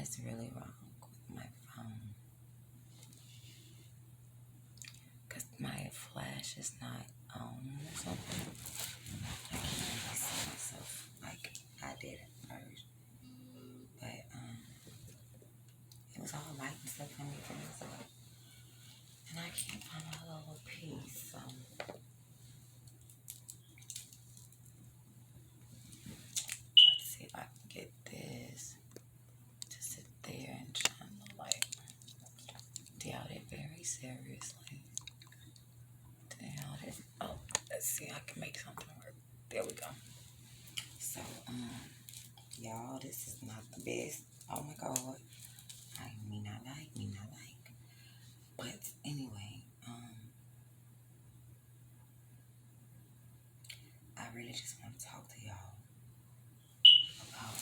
is really wrong with my phone. Because my flash is not on or something. I can't really see myself like I did at first. But, it was all light and stuff when we finished up. And I can't find my little piece, so. Let's see if I can get this to sit there and shine the light. Doubt it very seriously. Doubt it. Oh, let's see. I can make something work. There we go. So, y'all, this is not the best. Oh my God. I may not like. But anyway, I really just want to talk to y'all about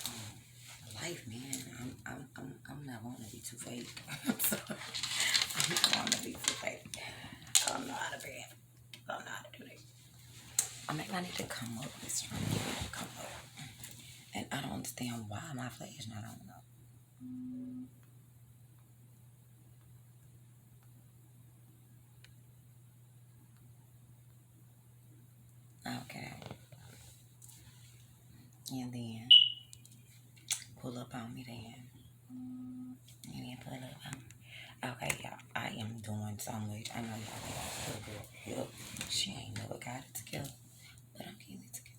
life, man. I'm not wanting to be too fake. So, I'm not wanting to be too fake. I don't know how to be. I don't know how to do that. I need to come up with something to come up. And I don't understand why my flash not on though. Okay. And then pull up on me then. And then pull up on me. Okay, y'all. I am doing so much. I know y'all think I'm so good. Help. She ain't never got it together. But I'm getting it together.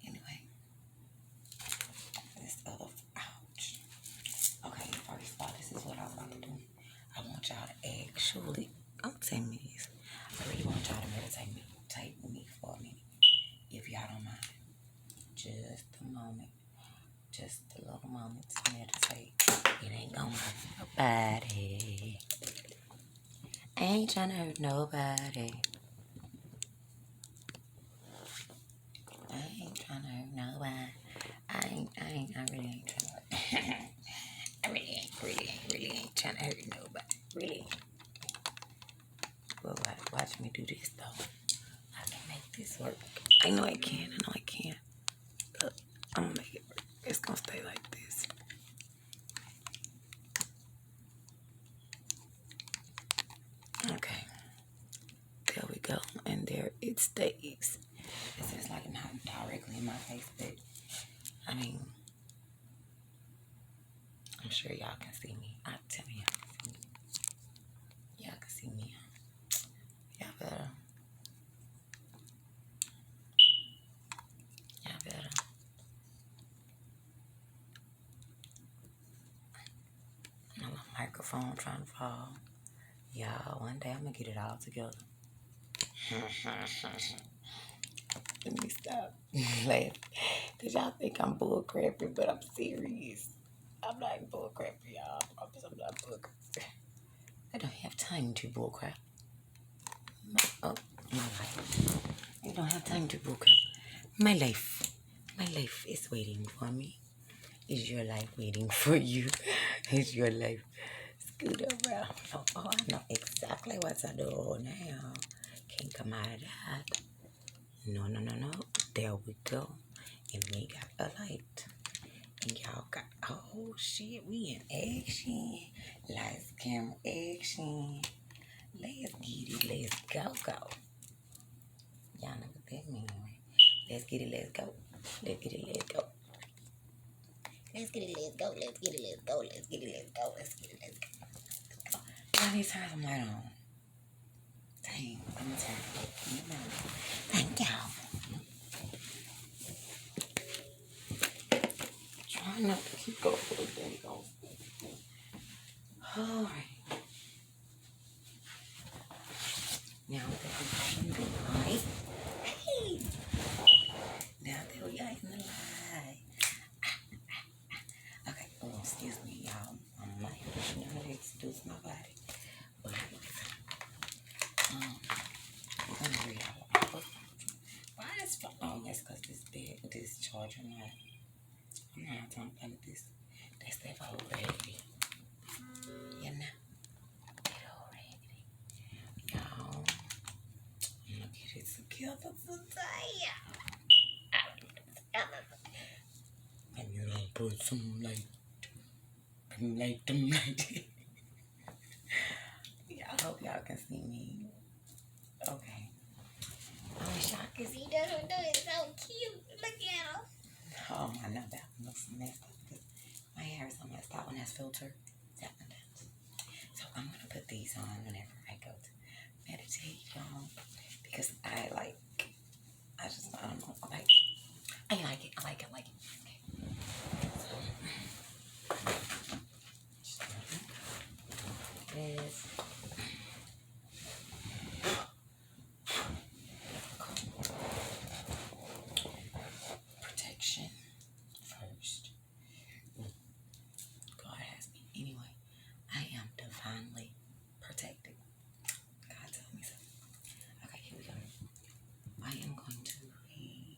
Anyway. This other ouch. Okay, first of all, this is what I was about to do. I want y'all to actually don't take me this. I really want y'all to meditate with me for a minute. If y'all don't mind. Just a moment. Just a little moment to meditate. It ain't gonna hurt nobody. I ain't trying to hurt nobody. I ain't trying to hurt nobody. I really ain't trying to hurt. I really ain't trying to hurt nobody. Really. But watch me do this though. I can make this work. I know I can. But I'm gonna make it work. It's gonna stay like this. Okay. There we go. And there it stays. This is like not directly in my face, but I mean, I'm sure y'all can see me. I tell you, y'all can see me. Y'all can see me. Y'all better. My microphone trying to fall. Y'all, one day I'm gonna get it all together. Let me stop laughing. Cause y'all think I'm bull crapping, but I'm serious. I'm not bull crapping, y'all. I promise I'm not bull crapping. I don't have time to bull crap. My life. I don't have time to bull crap. My life is waiting for me. Is your life waiting for you? Is your life scoot around? Oh, I know exactly what to do now. Can't come out of that. No. There we go. And we got a light. And y'all got, oh shit, we in action. Lights, camera, action. Let's get it, let's go. Y'all know what that means, right? Let's get it, let's go. Let's get it, let's go. Let's get it, let's go. Let's get it, let's go. Let's get it, let's go. Let's get it, let's go. Y'all need to turn some light on. Dang, I'm gonna turn it on. Thank y'all. Try not to keep going. There you go. All right. Now that we got in the light. Hey. Now that we got in the light. Okay. Oh, excuse me, y'all. I'm not here to know how to introduce my body. But I'm gonna read out a book. Why is oh, that's because this charger not. I'm not talking about this. That's that old raggedy. You know? That old raggedy. Y'all, I'm gonna get it together today. put some light. Light. Yeah, I hope y'all can see me. Okay. I wish y'all can see that. It's so cute. Look at him. Oh, I know that one looks messed up because my hair is so messed up when that's filtered. That one does. So I'm going to put these on whenever I go to meditate, y'all. Because I don't know. I like it. Okay. So, this. Protection first. God has me. Anyway, I am divinely protected. God told me so. Okay, here we go. I am going to read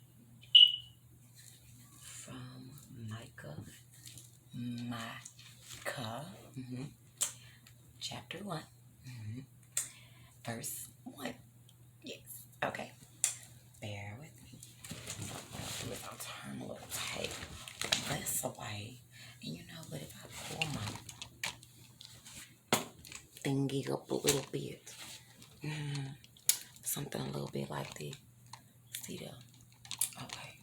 from Micah. Chapter 1. Verse 1. Yes. Okay. Bear with me. I'll turn a little tape this away. And you know what? If I pull my thingy up a little bit, something a little bit like this. See there? Okay.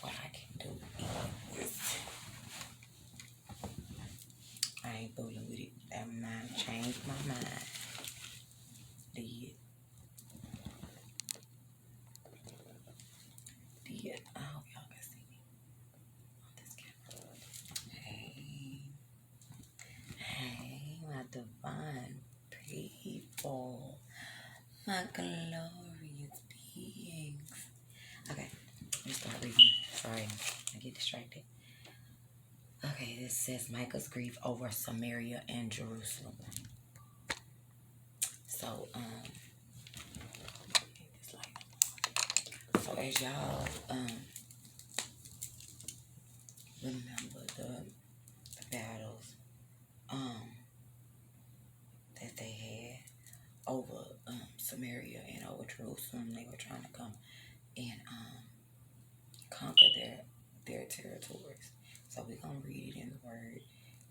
What I can do is, I ain't fooling with it. That mind changed my mind. Did. I hope y'all can see me on this camera. Hey, my divine people, my glorious beings. Okay, let me start reading. Sorry, I get distracted. Okay, this says Micah's grief over Samaria and Jerusalem. So, as y'all remember the battles that they had over Samaria and over Jerusalem, they were trying to come and conquer their territories. So we're gonna read it in the Word,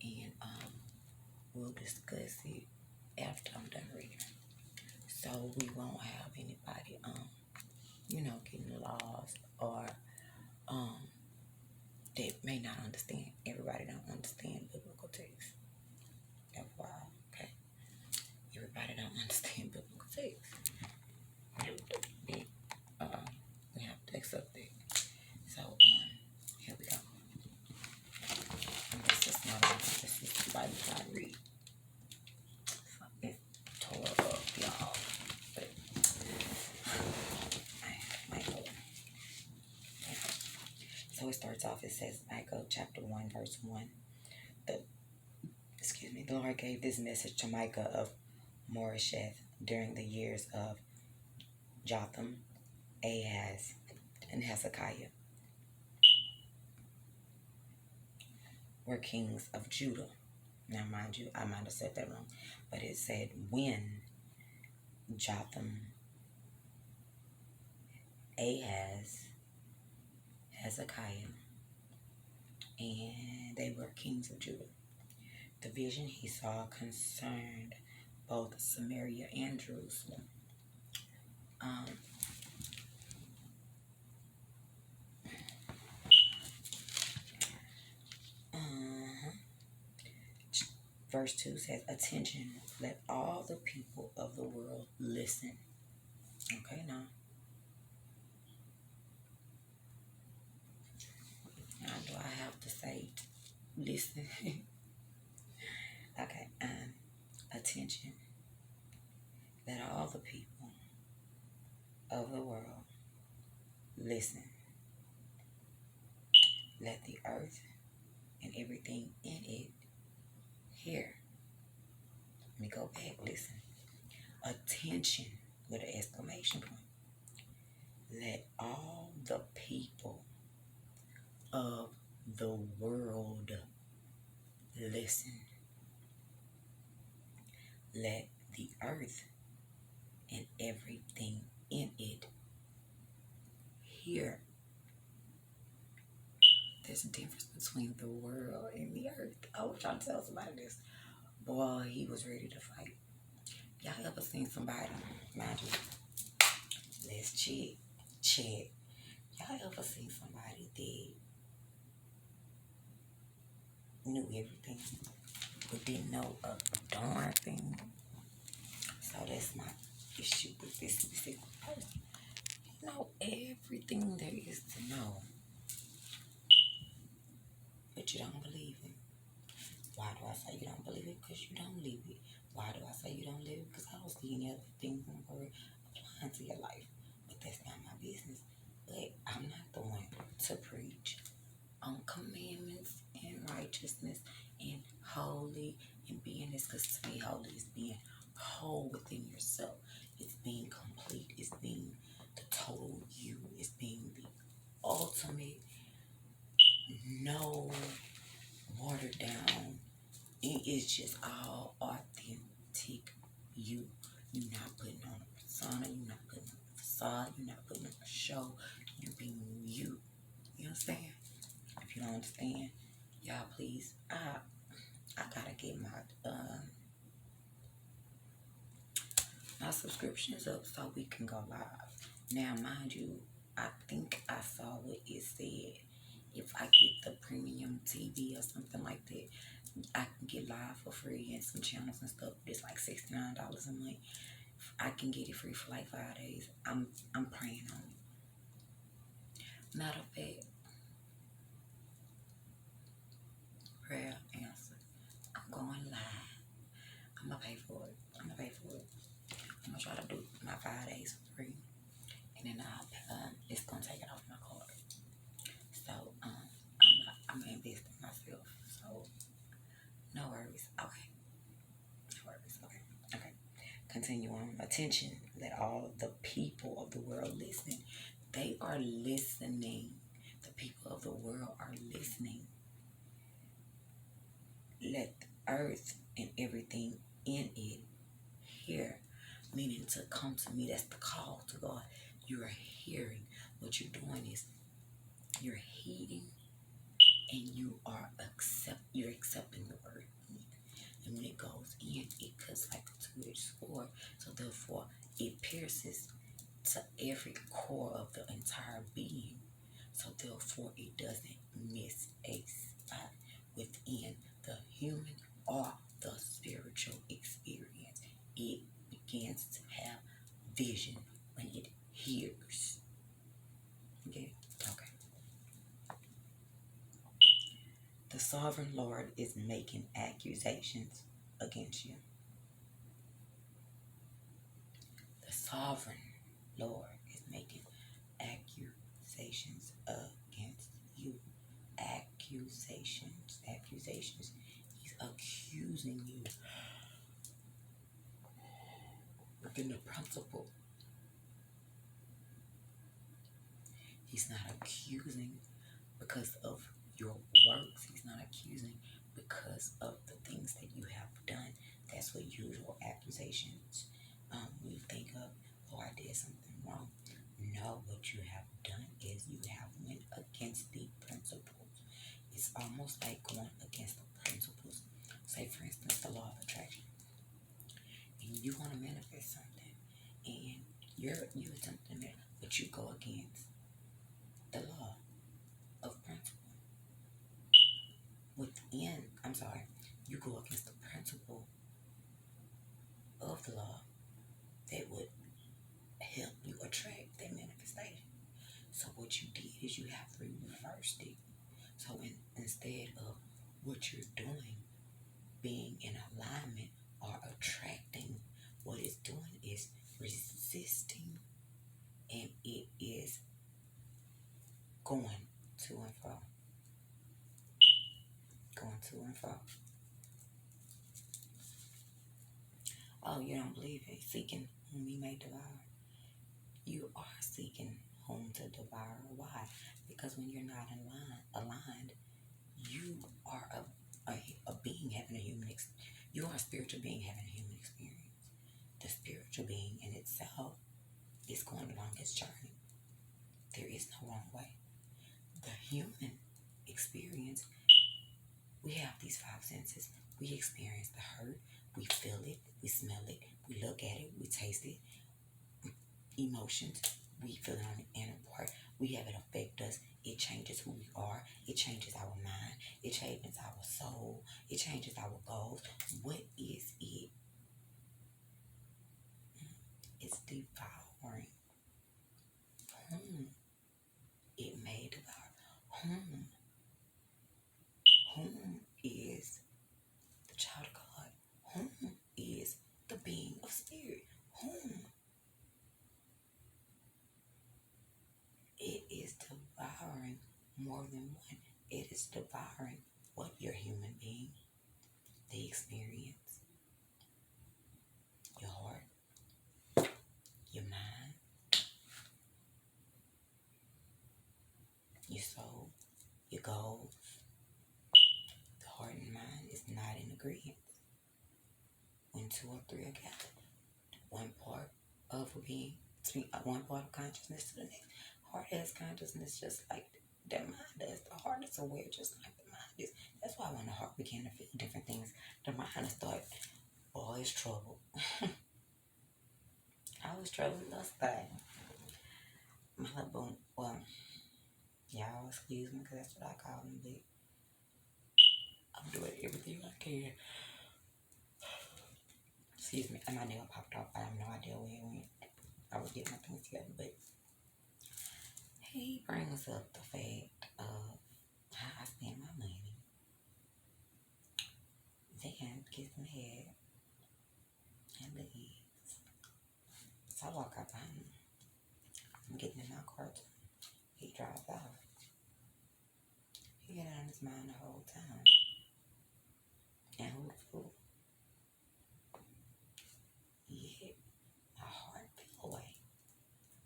and we'll discuss it after I'm done reading. So we won't have anybody getting lost or that may not understand. Everybody don't understand biblical text. FYI, okay? Everybody don't understand biblical text. We have to accept that. So here we go. This is the Bible I read. It's tore up, y'all. But I might go. So it starts off, it says, Micah chapter 1, verse 1. The Lord gave this message to Micah of Moresheth during the years of Jotham, Ahaz, and Hezekiah were kings of Judah. Now, mind you, I might have said that wrong, but it said when Jotham, Ahaz, Hezekiah, and they were kings of Judah. The vision he saw concerned both Samaria and Jerusalem. Verse 2 says, attention, let all the people of the world listen. Okay, now do I have to say listen? Okay, attention, let all the people of the world listen. Let the earth and everything in it hear. Let me go back, listen. Attention with an exclamation point. Let all the people of the world listen. Let the earth and everything in it hear. there's a difference between the world and the earth. I was trying to tell somebody this. Boy, he was ready to fight. Y'all ever seen somebody, mind you, let's check. Y'all ever seen somebody that knew everything but didn't know a darn thing? So that's my issue with this specific person. You know everything there is to know, but you don't believe it. Why do I say you don't believe it? Because you don't live it. Why do I say you don't live it? Because I don't see any other things in the word applying to your life. But that's not my business. But I'm not the one to preach on commandments and righteousness and holy and being this. Because to me, holy is being whole within yourself. It's being complete. It's being the total you. It's being the ultimate, no watered down. It is just all authentic you. You're not putting on a persona. You're not putting on a facade. You're not putting on a show. You being you. You understand? If you don't understand, y'all please, I gotta get my subscriptions up so we can go live. Now, mind you, I think I saw what it said. If I get the premium TV or something like that, I can get live for free and some channels and stuff. It's like $69 a month. I can get it free for like 5 days. I'm praying on it. Matter of fact, prayer answered. I'm going live. I'm gonna pay for it. I'm gonna try to do my 5 days for free, and then it's gonna take it off my card. So I'm gonna invest in myself. So no worries. Okay. No worries. Okay. Continue on. Attention. Let all the people of the world listen. They are listening. The people of the world are listening. Let the earth and everything in it hear. Meaning to come to me. That's the call to God. You are hearing. What you're doing is you're heeding and you're accepting the word. And when it goes in, it cuts like a two-edged sword. So therefore, it pierces to every core of the entire being. So therefore, it doesn't miss a spot within the human or the spiritual experience. It begins to have vision when it hears. Okay. The sovereign Lord is making accusations against you. The sovereign Lord is making accusations against you. Accusations. He's accusing you within the principle. He's not accusing because of your works. He's not accusing because of the things that you have done. That's what usual accusations we think of. Oh, I did something wrong. No, what you have done is you have went against the principles. It's almost like going against the principles. Say, for instance, the law of attraction. And you want to manifest something, and you're attempting it, but you go against the law of principle. You go against the principle of the law that would help you attract that manifestation. So what you did is you have reversed it. So instead of what you're doing being in alignment or attracting, what it's doing is resisting, and it is going to and fro. Going to and fro. Oh, you don't believe it? Seeking whom he may devour. You are seeking whom to devour. Why? Because when you're not aligned, you are a being having a human experience. You are a spiritual being having a human experience. The spiritual being in itself is going along its journey. There is no wrong way. The human experience, we have these five senses. We experience the hurt, we feel it, we smell it, we look at it, we taste it, emotions, we feel it on the inner part, we have it affect us, it changes who we are, it changes our mind, it changes our soul, it changes our goals. What is it? It's devouring. Whom it may devour. Whom is the child of God? Whom is the being of spirit? Whom? It is devouring more than one. It is devouring what your human being, the experience, your heart, your mind, your soul, your goals. The heart and mind is not in agreement. When two or three are gathered, one part of a being, one part of consciousness to the next. Heart has consciousness just like the mind does. The heart is aware just like the mind is. That's why when the heart began to feel different things, the mind started, boy, it's trouble. I was troubled last time. My little boom, well, y'all excuse me because that's what I call them, but I'm doing everything I can. Excuse me, and my nail popped off. I have no idea where it went. I was getting my things together, but he brings up the fact of how I spend my money. Then gets mad and leaves. So I walk up behind him. I'm getting in my car too. He drives off. He had it on his mind the whole time. And who the fool? Yeah, my heart fell away.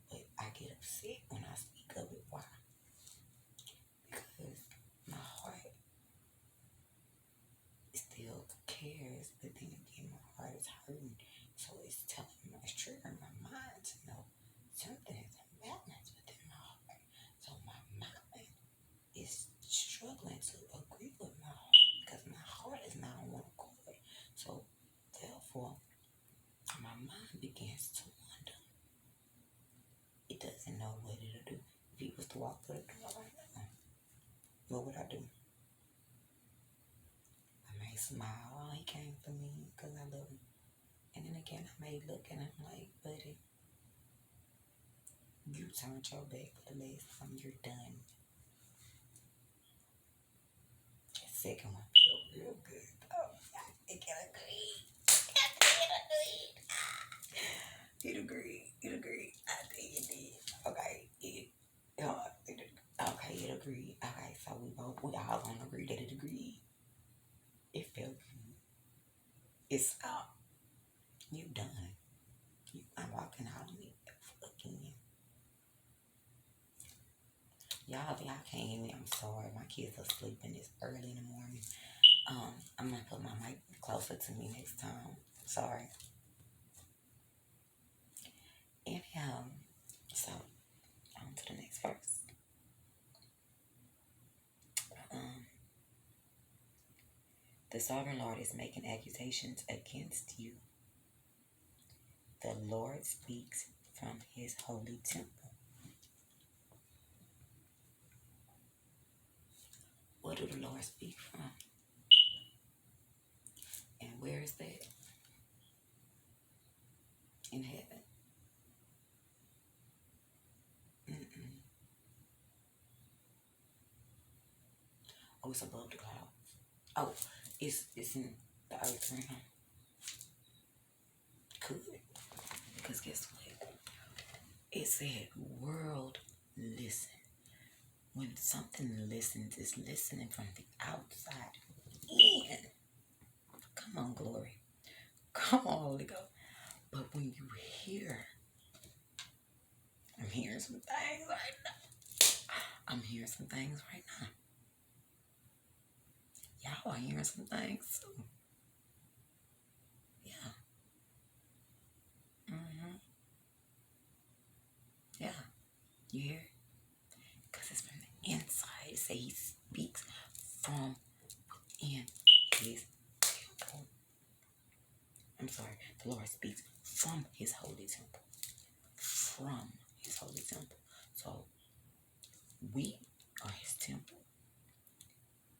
But I get upset when I speak of it. Why? Because my heart still cares, but then again, my heart is hurting. So it's telling me, it's triggering my mind to know something is imbalanced within my heart. So my mind is struggling to agree with my heart because my heart is not on one accord. So therefore, my mind begins to wonder. It doesn't know what it'll do. If he was to walk through the door right now, what would I do? I may smile. Oh, he came for me because I love him. And then again, I may look at him like, buddy, you turned your back for the last time. You're done. The second one feel real good. Oh, I can agree. It agreed. It agreed. I think it did. Okay. Okay, it agreed. Okay, so we all gonna agree that it agreed. It felt good. It's out. You done. I'm walking out on me again. Y'all can't hear me. I'm sorry. My kids are sleeping. It's early in the morning. I'm gonna put my mic closer to me next time. Sorry. Anyhow, so on to the next verse. The sovereign Lord is making accusations against you. The Lord speaks from his holy temple. What do the Lord speak from? And where is that? In heaven. Oh, it's above the clouds. Oh, it's in the earth realm. Could. Because guess what? It said, world, listen. When something listens, it's listening from the outside in. Come on, glory. Come on, Holy Ghost. But when you hear, I'm hearing some things right now. I'm hearing some things right now. Y'all are hearing some things too. Yeah. Yeah. You hear it? Because it's from the inside. It says he speaks temple. From his holy temple. So we are his temple.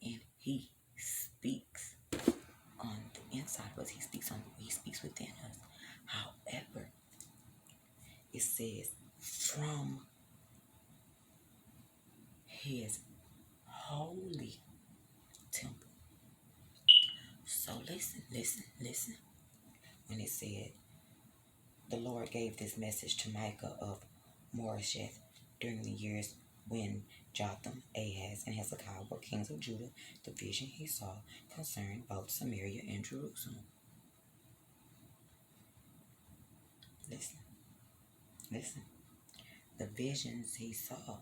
And he speaks on the inside of us. He speaks within us. However, it says from his holy temple. So listen. When it said, the Lord gave this message to Micah of Moresheth during the years when Jotham, Ahaz, and Hezekiah were kings of Judah. The vision he saw concerned both Samaria and Jerusalem. Listen. The visions he saw.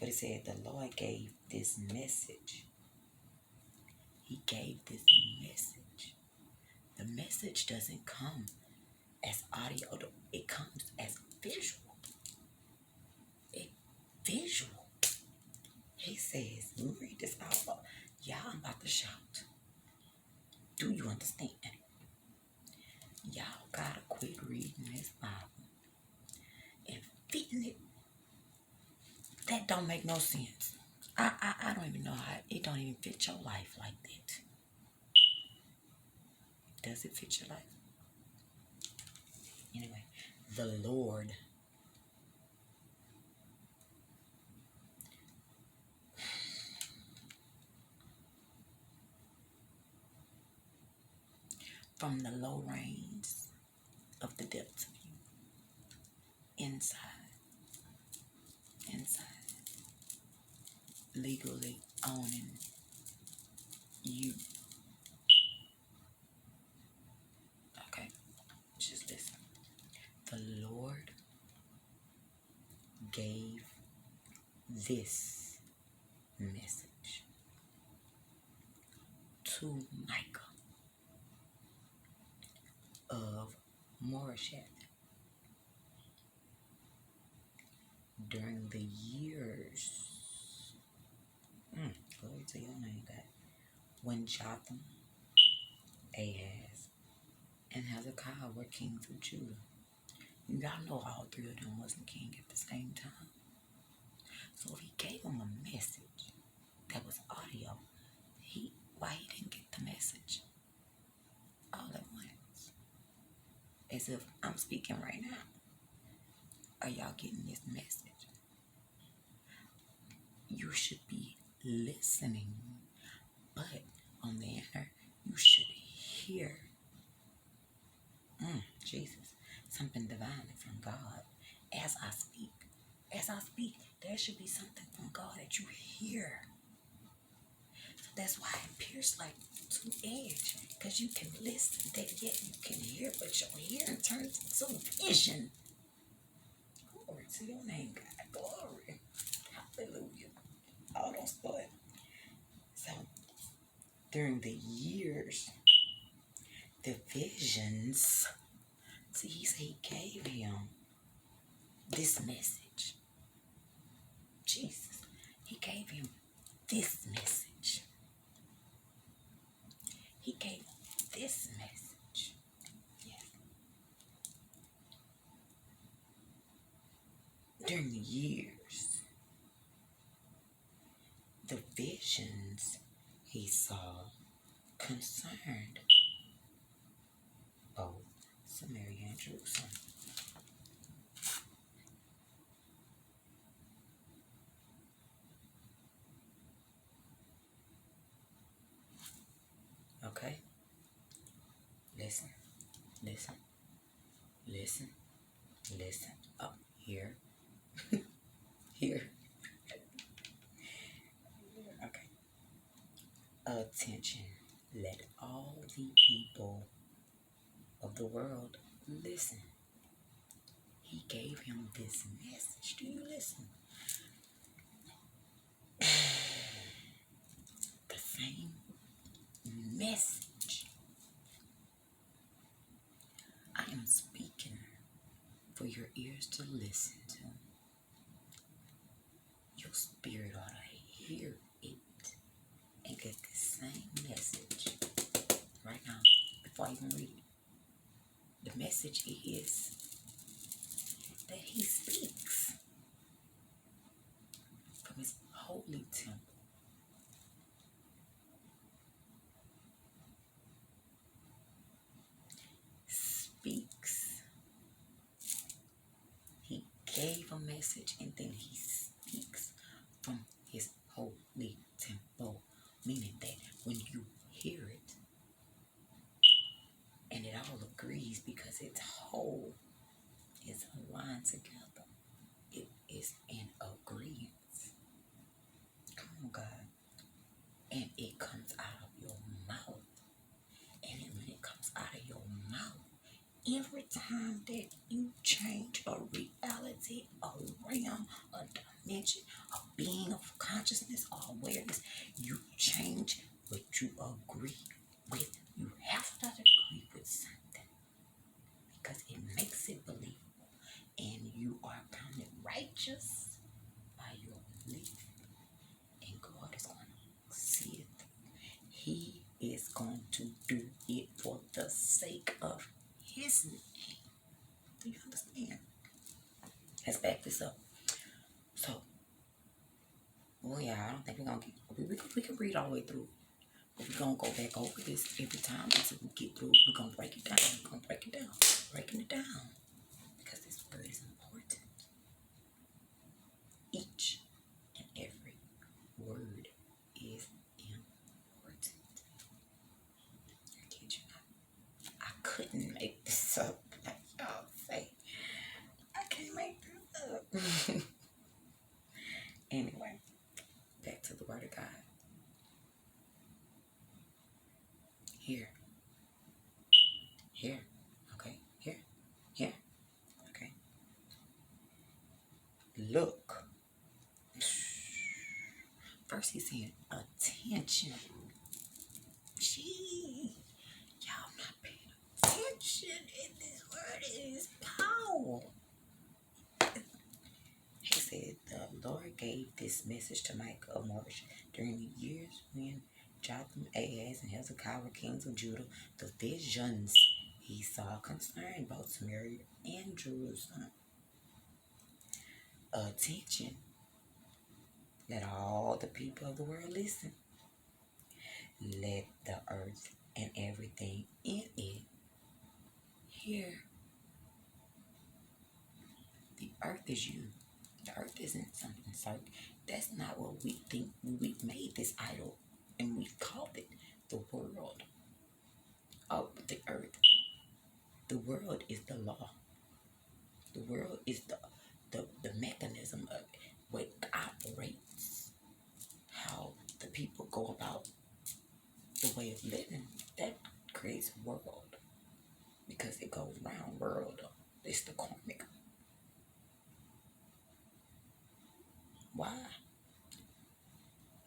But it said the Lord gave this message. He gave this message. The message doesn't come as audio. It comes as visual. Visual. He says, let me read this out. Y'all, I'm about to shout. Do you understand? Y'all gotta quit reading this Bible and fitting it. That don't make no sense. I don't even know how it don't even fit your life like that. Does it fit your life? Anyway, the Lord from the low range of the depths of you, inside, legally owning you. Okay, just listen. The Lord gave this message to Micah of Moresheth during the years, glory to your name, God, when Jotham, Ahaz, and Hezekiah were kings of Judah. Y'all know all three of them wasn't king at the same time. So if he gave them a message that was audio, why he didn't get the message all at once? As if I'm speaking right now. Are y'all getting this message? You should be listening, but on the inner, you should hear. Jesus, something divinely from God. As I speak, there should be something from God that you hear. So that's why it pierces like two-edged, because you can listen, that yet you can hear, but your hearing turns into vision. Glory to your name, God. Glory. Hallelujah. All those thoughts. So, during the years, the visions, see, he said he gave him this message. Jesus, he gave him this message. He gave this message. Yes. During the years, the visions he saw concerned both Samaria and Jerusalem. Okay? Listen. Up here. Here. Okay. Attention. Let all the people of the world listen. He gave him this message. Do you listen? The same message. I am speaking for your ears to listen to. Your spirit ought to hear it and get the same message right now before I even read it. The message is holy temple. Speaks. He gave a message and then he speaks from his holy temple. Meaning that when you hear it and it all agrees because it's whole, it's aligned together. It is in agreement. Come on, God. And it comes out of your mouth. And then when it comes out of your mouth, every time that you change a reality, a realm, a dimension, a being of consciousness or awareness, you change what you agree with. You have to agree with something because it makes it believable. And you are counted righteous by your belief. And God is going to see it. He is going to do it for the sake of his name. Do you understand? Let's back this up. So, well, yeah, I don't think we're going to get, we can read all the way through. But we're going to go back over this every time until we get through. We're going to break it down. We're going to break it down. Breaking it down. Because this word is important. Each and every word is important. I kid you not. I couldn't make this up. Like y'all say. I can't make this up. Anyway, back to the word of God. Here. Here. Okay. Here. Here. Okay. Look. First he's saying attention. Gee. Y'all not paying attention in this word. It is power. He said the Lord gave this message to Micah of Marsh during the years when Jotham, Ahaz, and Hezekiah were kings of Judah. The visions he saw concerned both Samaria and Jerusalem. Attention. Let all the people of the world listen. Let the earth and everything in it hear. The earth is you. The earth isn't something so that's not what we think. We made this idol and we called it the world. Oh, the earth. The world is the law. The world is the mechanism of what operates, how the people go about the way of living. That creates a world because it goes round world. It's the karmic. Why?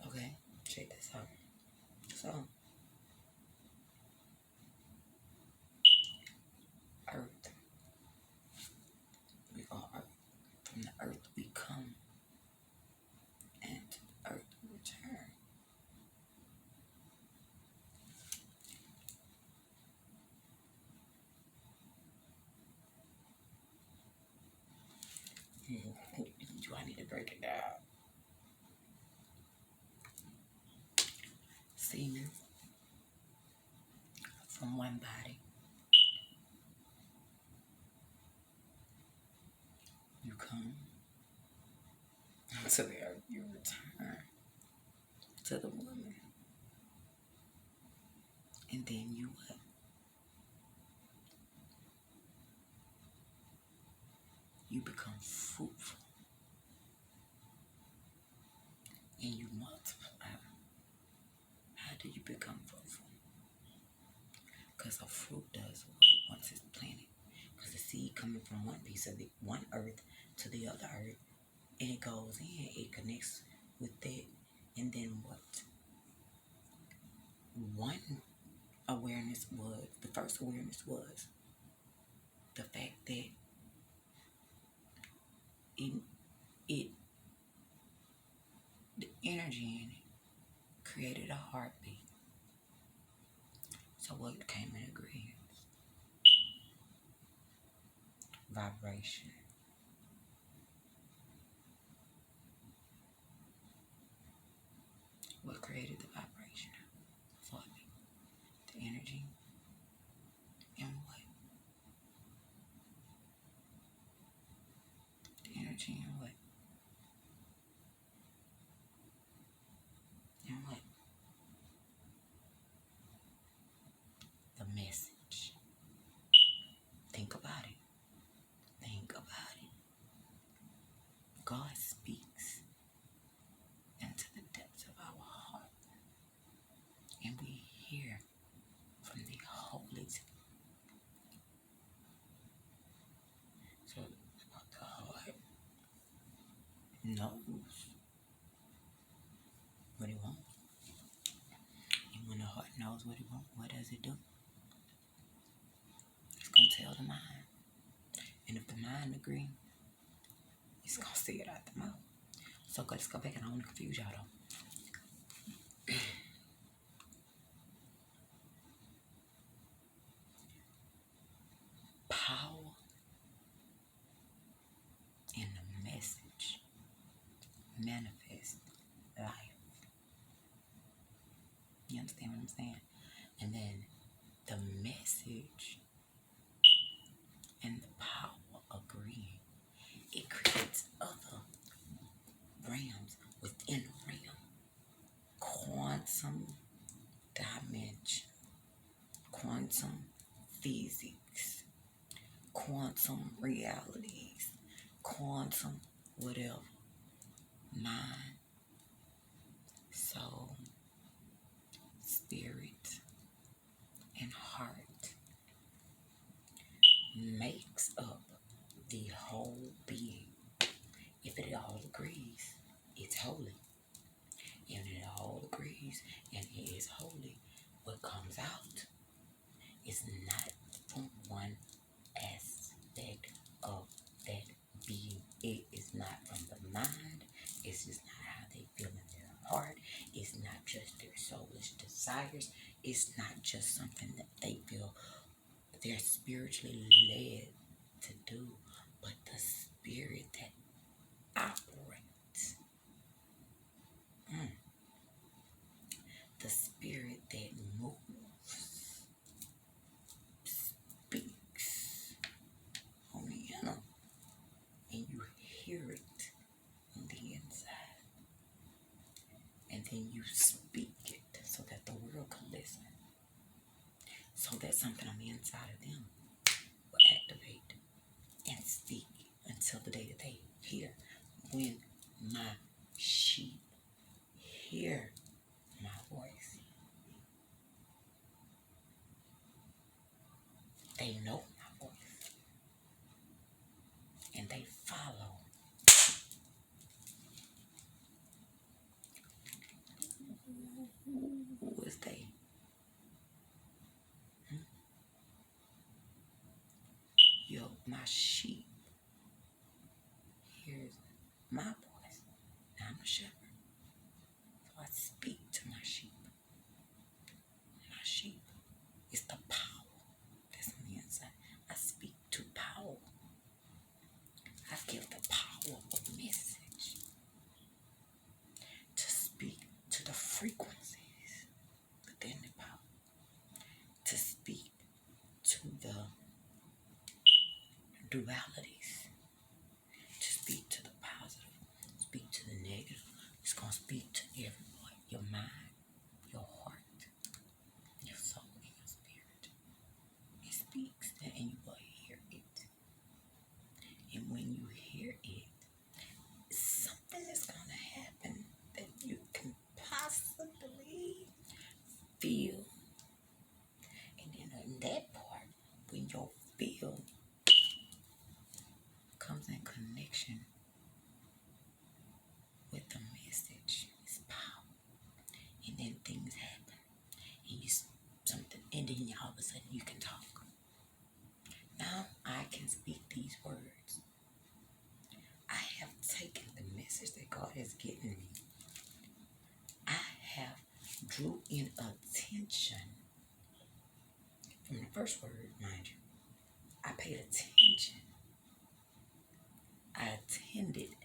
Okay, check this out. So, earth. We are earth. From the earth we come, and to the earth we return. Do I need to break it down? Semen from one body. You come to the earth, you return to the woman. And then you what? You become fruitful. And you multiply. How do you become fruitful? Because a fruit does what it once it's planted. Because the seed coming from one piece of it, one earth to the other earth, and it goes in, it connects with that. And then what? One awareness was, the first awareness was the fact that it the energy in it created a heartbeat. So what came in agreement? Vibration. What created the vibration for me? The energy and what? The energy and what? And what? The message. Think about it. Think about it. God speaks into the depths of our heart, and we hear from the Holy Spirit. So the heart knows what it wants. And when the heart knows what it wants, what does it do? It's going to tell the mind. And if the mind agrees, it's going to say it out the mouth. So let's go back, and I don't want to confuse y'all though. Power in the message manifest life. You understand what I'm saying? And then the message and the power agreeing, it creates other realms within a realm. Quantum dimension, quantum physics, quantum realities, quantum whatever. Mind, soul, spirit, and heart makes up the whole being. If it all agrees, it's holy. And it all agrees and it is holy. What comes out is not from one aspect of that being. It is not from the mind. It's just not how they feel in their heart. It's not just their soulish desires. It's not just something that they feel they're spiritually led to do, but the spirit that operates, the spirit that moves, speaks on the inner, and you hear it on the inside, and then you speak it so that the world can listen, so that something on the inside of them will activate and speak until the day that they hear. When my sheep hear my voice, they know my voice and they follow. Who is they? My sheep hears my voice. Now I'm a shepherd, so I speak to my sheep. My sheep is the power that's on the inside. I speak to power. I give the power of message to speak to the frequencies within the power, to speak to the dualities, to speak to the positive, speak to the negative. It's going to speak to every part, your mind, your heart, your soul, and your spirit. It speaks and you will hear it. And when you hear it, something is going to happen that you can possibly feel. And then in that part, when your feel comes in connection with the message, it's power. And then things happen. And you something, and then all of a sudden you can talk. Now I can speak these words. I have taken the message that God has given me. I have drew in attention from the first word, mind you. I paid attention. I attended.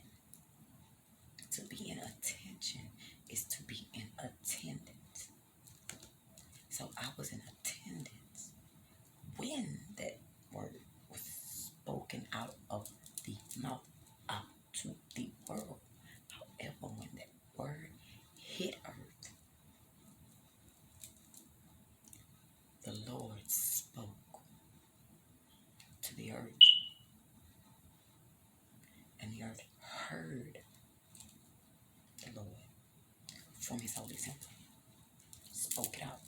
To be in attention is to be in from his holy temple. Spoke it out.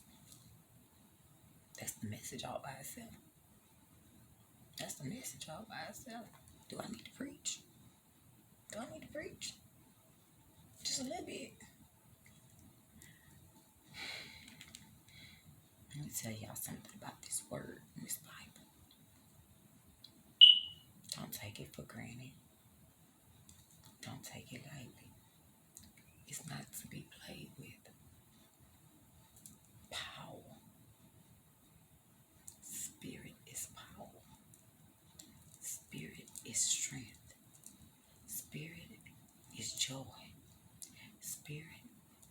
That's the message all by itself. That's the message all by itself. Do I need to preach? Do I need to preach? Just a little bit. Let me tell y'all something about this word in this Bible. Don't take it for granted. Don't take it lightly. It's not to be played with. Power. Spirit is power. Spirit is strength. Spirit is joy. Spirit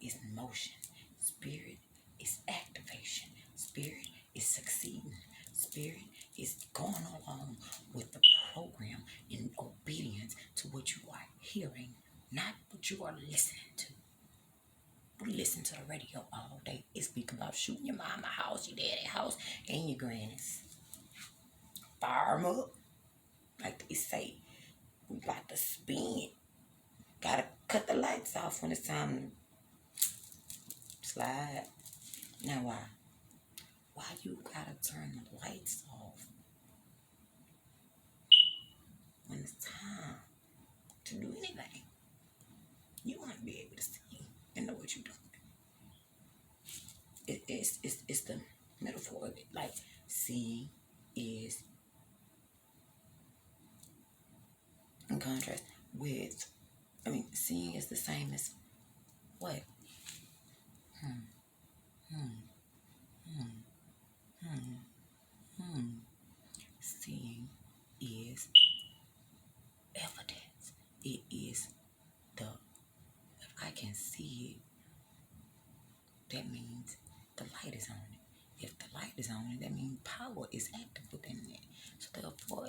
is motion. Spirit is activation. Spirit is succeeding. Spirit is going along with the program in obedience to what you are hearing, not what you are listening to. You listen to the radio all day. It speak about shooting your mama house, your daddy house, and your granny's. Fire 'em up. Like they say, we got to spin. Gotta cut the lights off when it's time to slide. Now why? Why you gotta turn the lights off when it's time to do anything? You want to be able to see and know what you're doing. It's the metaphor of it. Like seeing is in contrast with, seeing is the same as what? Seeing is evidence. It is if I can see it, that means the light is on it. If the light is on it, that means power is active within it. So therefore,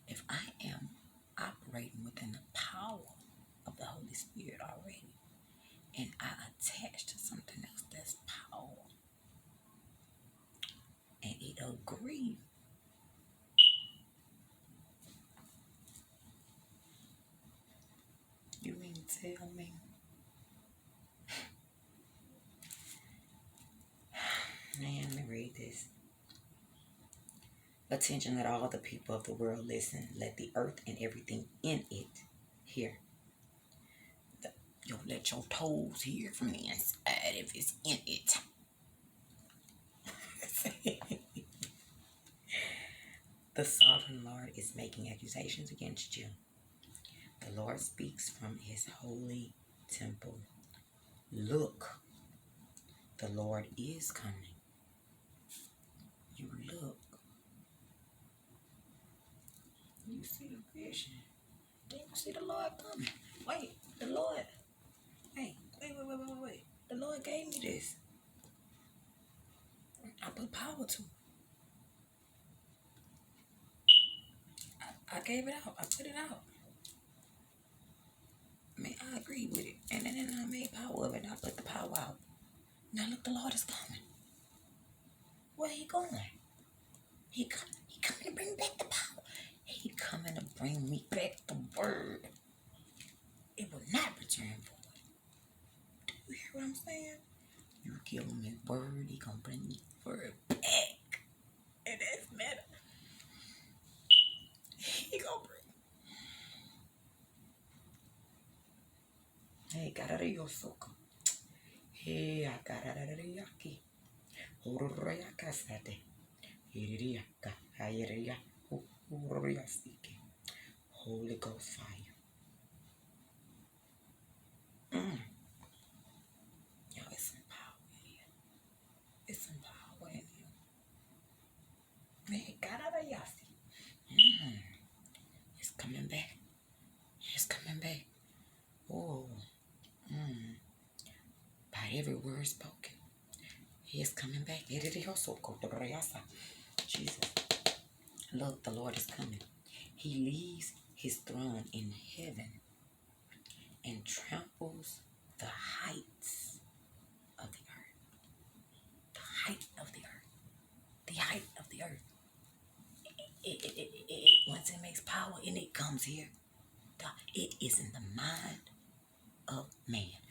if I am operating within the power of the Holy Spirit already, and I attach to something else that's power, and it agrees, you mean to tell me? Man, let me read this. Attention, let all the people of the world listen. Let the earth and everything in it hear. Let your toes hear from the inside if it's in it. The sovereign Lord is making accusations against you. The Lord speaks from his holy temple. Look, the Lord is coming. You look. You see the vision. Then you see the Lord coming. Wait, the Lord. Wait. The Lord gave me this. I put power to it. I gave it out. I put it out. I agree with it. And then I made power of it. And I put the power out. Now look, the Lord is coming. Where he going? He coming to bring back the power. He coming to bring me back the word. It will not return void. Do you hear what I'm saying? You give him his word, he gonna bring his word back. And that's matter. He gonna bring. Hey, got out of your soul. Hey, I got out of the yaki. Hororiaka sate. Hiriaka. Hayeria. Hororiasike. Holy Ghost fire. Yo, it's some power in here. It's some power in here. Man, got out of yasi. It's coming back. It's coming back. Oh. By every word spoken. He is coming back. Jesus. Look, the Lord is coming. He leaves his throne in heaven and tramples the heights of the earth. The height of the earth. The height of the earth. Once it makes power and it comes here, it is in the mind of man.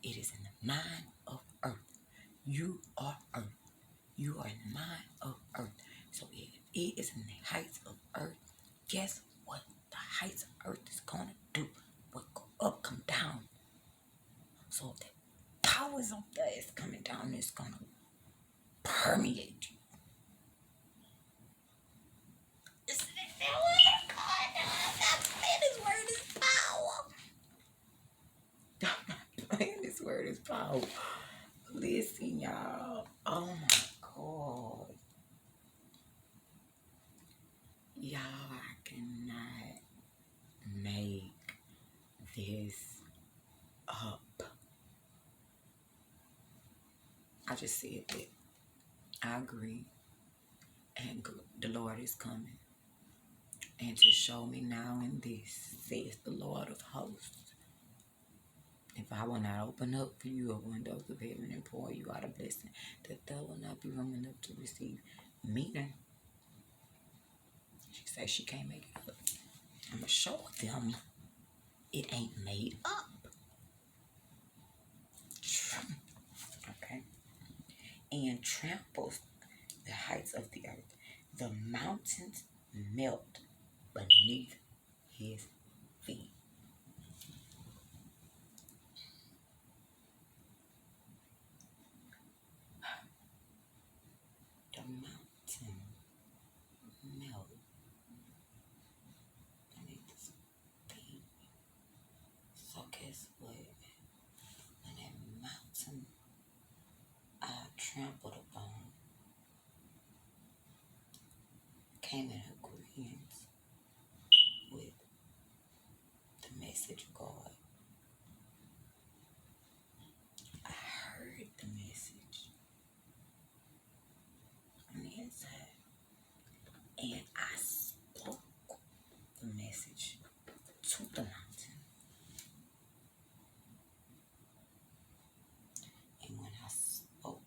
It is in the mind of earth. You are earth. You are in the mind of earth. So if it is in the heights of earth, guess what the heights of earth is going to do? What go up, come down. So the powers up there is coming down, it's going to permeate you. Isn't it that word? God, this word is power. I'm not playing, this word is power. Listen, y'all. Oh my God. Y'all, I cannot make this up. I just said that I agree, and the Lord is coming, and to show me now in this, says the Lord of hosts, if I will not open up for you a windows of heaven and pour you out a blessing, that there will not be room enough to receive. Meaning, she says she can't make it up. I'm going to show them it ain't made up. Okay? And tramples the heights of the earth. The mountains melt beneath his feet. The mountain melt beneath his feet. So guess what? When that mountain I trampled upon came in agreement with the message of God, I heard the message on the inside, and I spoke the message to the mountain. And when I spoke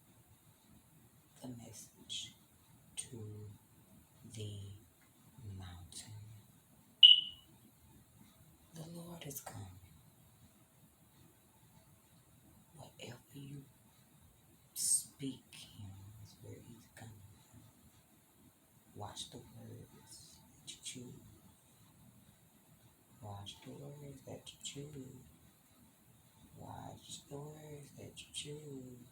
the message to the mountain, the Lord is coming. Whatever you speak is where he's coming from. Watch the words that you choose. Watch the words that you choose. Watch the words that you choose.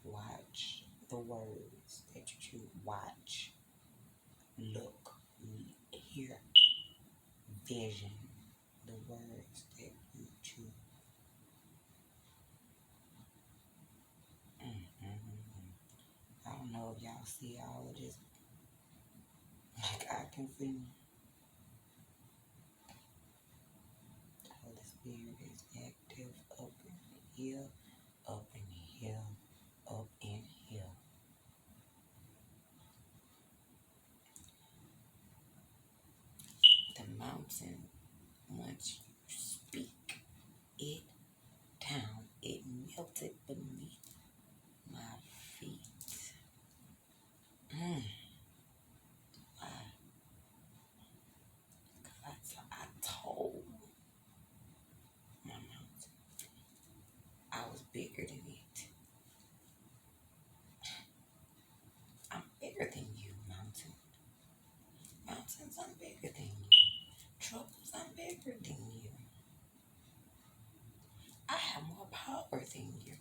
Watch the words that you choose. Watch. Look. Hear. Vision. The words that you choose. I don't know if y'all see all of this. Like I can see. The Holy Spirit is active up in here, up in here, up in here. The mountain, once you speak it down, it melted beneath my feet. Why? Because I told my mountain I was bigger than it. I'm bigger than you, mountain. Mountains, I'm bigger than you. Troubles, I'm bigger than you. I have more power than you.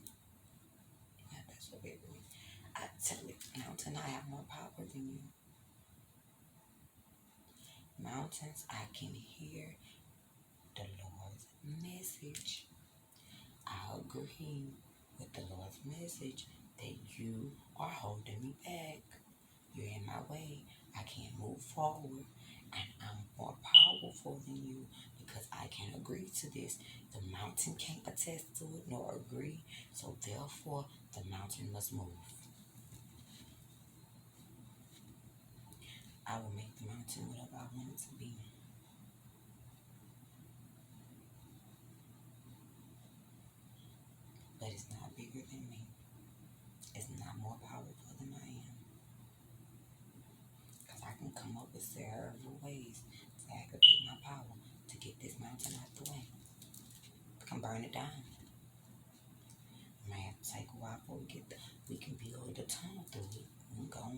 Yeah, that's what bigger means. I tell you, mountain, I have more power than you. Mountains, I can hear the Lord's message. I agree with the Lord's message that you are holding me back. You're in my way. I can't move forward. And I'm more powerful than you because I can't agree to this. The mountain can't attest to it nor agree. So therefore, the mountain must move. I will make the mountain whatever I want it to be. But it's not bigger than me. It's not more powerful than I am. Because I can come up with several ways to aggravate my power to get this mountain out the way. can burn it down. It may have to take a while before we can build a tunnel through it. We can go,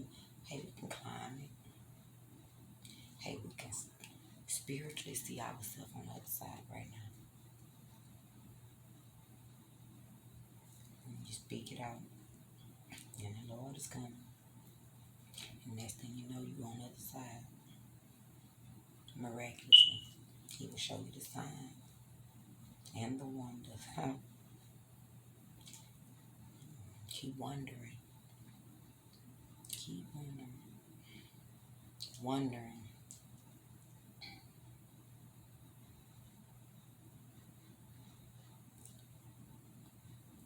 hey, we can climb it. Hey, we can spiritually see ourselves on the other side right now. And you speak it out, and the Lord is coming. And next thing you know, you're on the other side. Miraculously, He will show you the sign and the wonders. Keep wondering. Keep wondering. Wondering.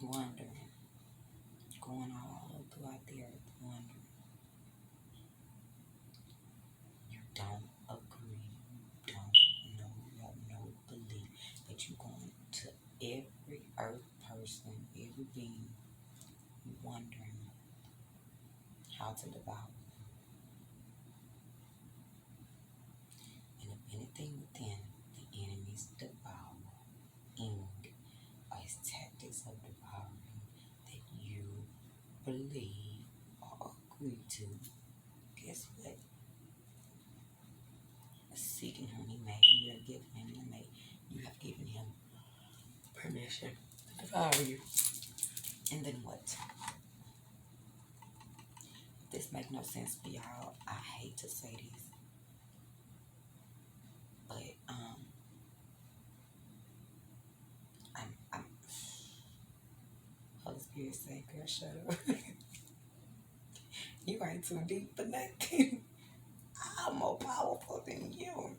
Wondering. Going all throughout the earth, wondering. You don't agree. You don't know. You have no belief that you're going to every earth person, every being, wondering how to devour them. And if anything within the enemy's devouring, or his tactics of devouring that you believe or agree to, guess what? Seeking whom he made, you have given him you have given him permission to devour you. And then what? This makes no sense for y'all. I hate to say this, but I'm Holy Spirit say, girl, shut up. You ain't too deep for nothing. I'm more powerful than you.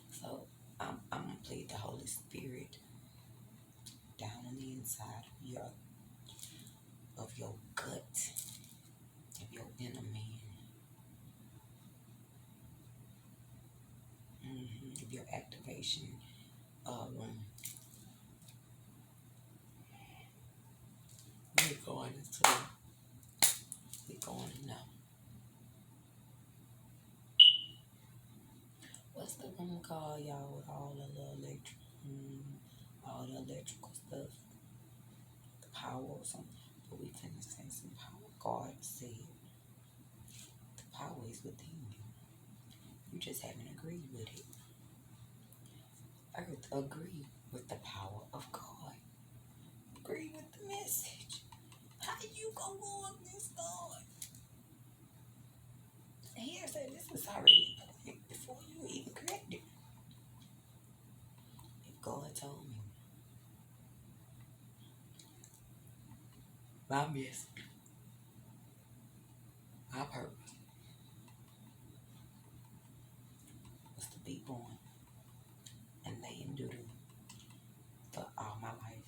So I'm gonna plead the Holy Spirit down on the inside of your gut, of your inner man, of your activation room. We're going to know. What's the room called, y'all, with all the all the electrical stuff? The power or something. But we finna say some power. God said the power is within you. You just haven't agreed with it. Earth, agree with the power of God. Agree with the message. How you gonna go against God? And here said this is already appointed before you even correct it. If God told me my message, my purpose was to be born and lay in doo-doo for all my life,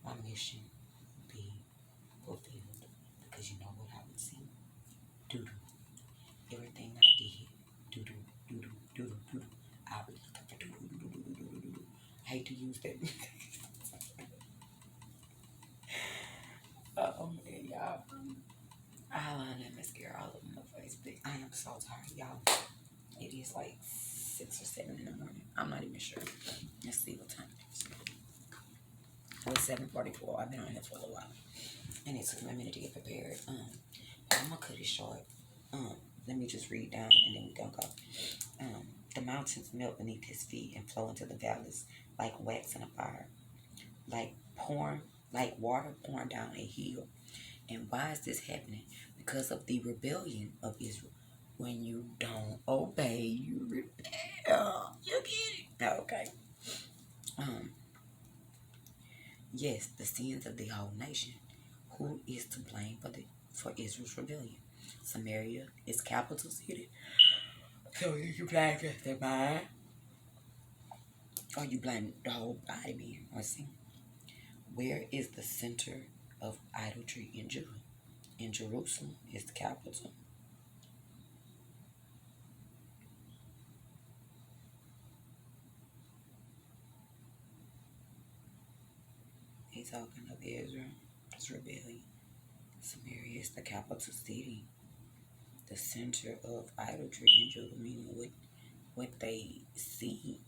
my mission would be fulfilled. Because you know what I would see? Doo-doo. Everything I did, doo-doo, doo-doo, doo-doo, doo-doo. I would be looking for doo-doo, doo-doo, doo-doo, doo-doo. I hate to use that. Man, y'all. Eyeliner and mascara all over my face. But I am so tired, y'all. It is like 6 or 7 in the morning. I'm not even sure. Let's see what time it is. It's 7:44. I've been on here for a little while. And it took me a minute to get prepared. I'm gonna cut it short. Let me just read down and then we're gonna go. The mountains melt beneath his feet and flow into the valleys like wax in a fire, like water pouring down a hill. And why is this happening? Because of the rebellion of Israel. When you don't obey, you rebel. You get it? Okay. Yes, the sins of the whole nation. Who is to blame for Israel's rebellion? Samaria is capital city. So you blame just the mind, or you blame the whole body being? Let's see. Where is the center of idolatry in Judah? In Jerusalem is the capital. He's talking of Israel's rebellion. Samaria is the capital city. The center of idolatry in Judah, meaning what? what they see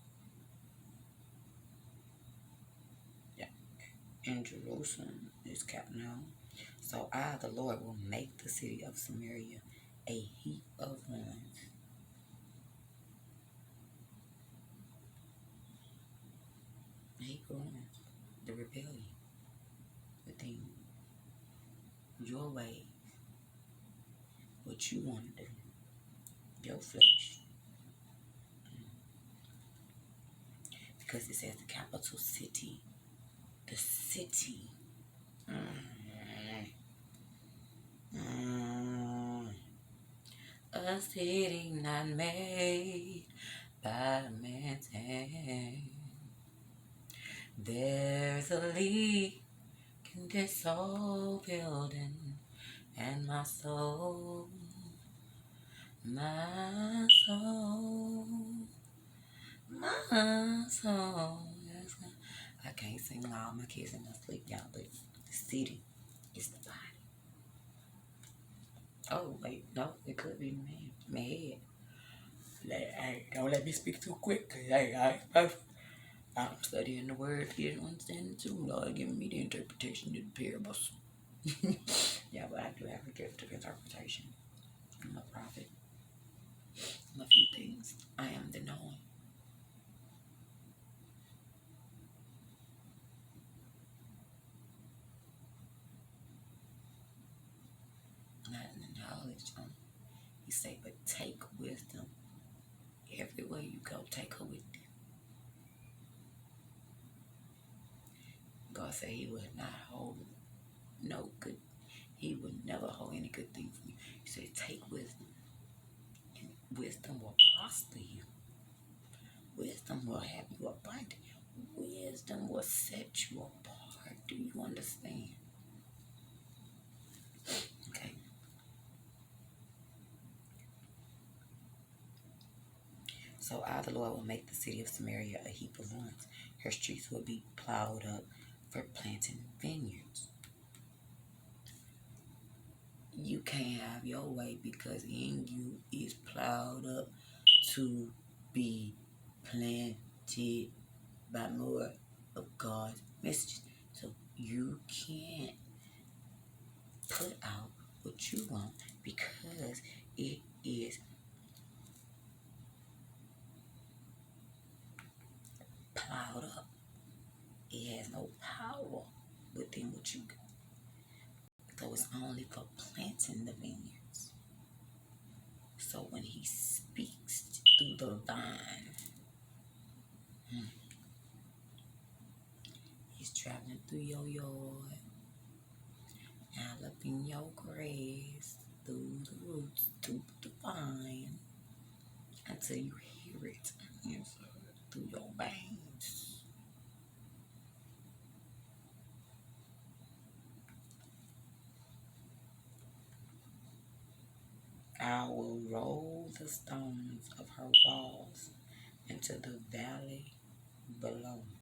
in Jerusalem is kept known. So I, the Lord, will make the city of Samaria a heap of ruins. A heap of ruins. The rebellion within your ways, what you want to do, your flesh. Because it says the capital city, the city. A city not made by man's hand. There's a leak in this old building, and my soul, my soul, my soul. I can't sing all my kids in my sleep, y'all, but the city is the body. Oh, wait, no, it could be my head. Hey, don't let me speak too quick, cause I'm studying the word here and understanding it too. Lord, giving me the interpretation of the parables. Yeah, but I do have a gift of interpretation. I'm a prophet. I'm a few things. I am the known. Not in the knowledge. He say, but take wisdom. Everywhere you go, take her with you. God said he would not hold no good. He would never hold any good thing from you. He said, take wisdom. And wisdom will prosper you. Wisdom will have you abundant. Wisdom will set you apart. Do you understand? Okay. So I, the Lord, will make the city of Samaria a heap of ruins. Her streets will be plowed up for planting vineyards. You can't have your way because in you is plowed up to be planted by more of God's messages. So you can't put out what you want because it is plowed up. It has no power within what you got. So it's only for planting the vineyards. So when he speaks through the vine, he's traveling through your yard, all up in your grass, through the roots, through the vine, until you hear it through your veins. I will roll the stones of her walls into the valley below.